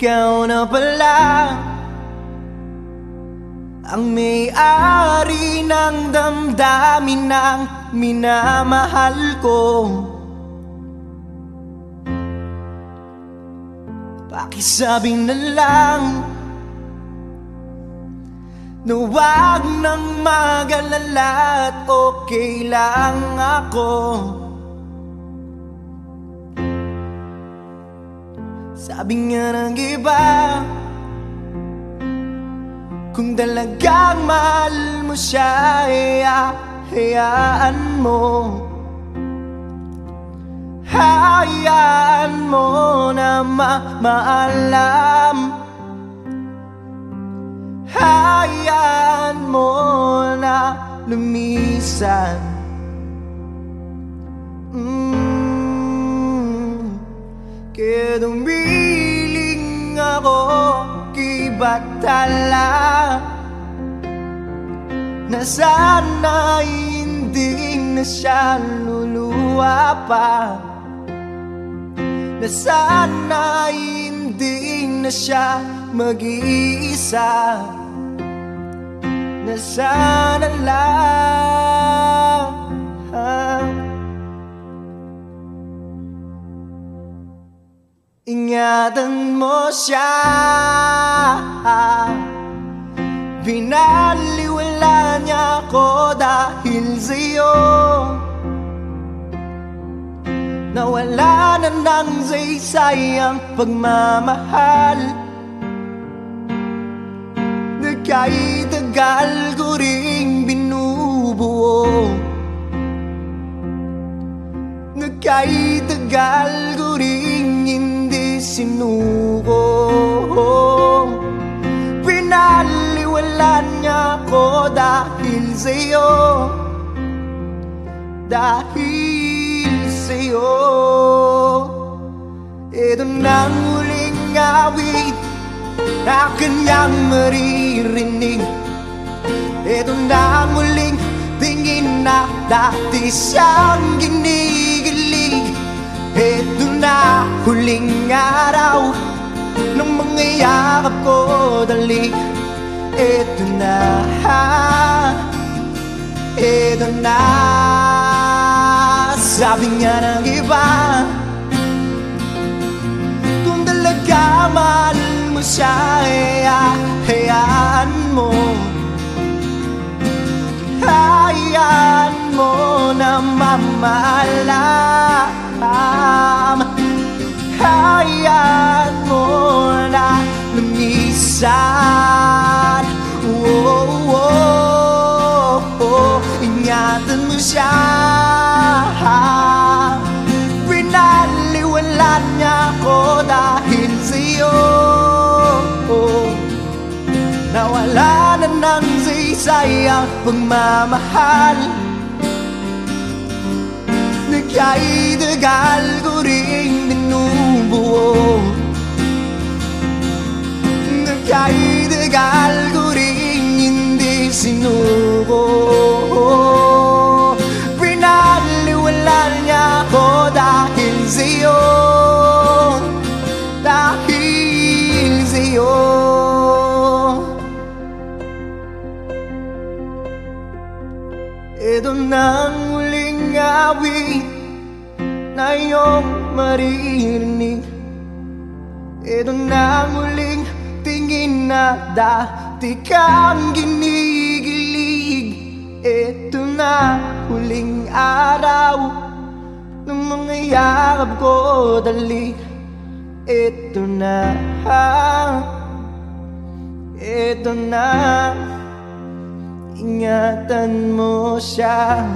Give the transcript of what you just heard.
ikaw na pala ang may-ari ng damdamin ng minamahal ko. Pakisabing na lang na huwag nang mag-alala at okay lang ako. Sabi nga ng iba, kung talagang mahal mo siya, hayaan mo. Hayaan mo na maalam. Hayaan mo na lumisan. Kaya dumiling ako kay Batala na sana hindi na siya luluwa pa, na sana hindi na siya mag-iisa, na sana lang ingatan mo siya. Binaliwala niya ako dahil sa'yo. Nawala na ng saysay ang pagmamahal na kahit tagal ko ring binubuo, na kahit tagal ko ring hindi sinuko. Pinaliwala niya ako dahil sa'yo, dahil sa'yo. Ito na ang huling awit na kanyang maririnig. Ito na ang huling tingin na dati siyang ginigilig. Ito na huling araw ng mga yakap ko dali. Ito na, ito na. Sabi nga ng iba, kung talaga mahal mo siya, hayaan mo. Hayaan mo na mamahalam. Hayaan mo na lumisan. Ingatan mo siya. Pinaliwala niya ako dahil sa'yo. Nawala na ng saysay ang pagmamahal na kahit tagal ko ring binubuo, na kahit tagal ko ring hindi sinuko. Pinaliwala niya ako dahil sa'yo, dahil sa'yo. Ito na ang huling awit na iyong maririnig. Ito na ang huling tingin na dati kang ginigilig. Ito na huling araw ng mga yakap ko dali. Ito na, ito na. Ingatan mo siya.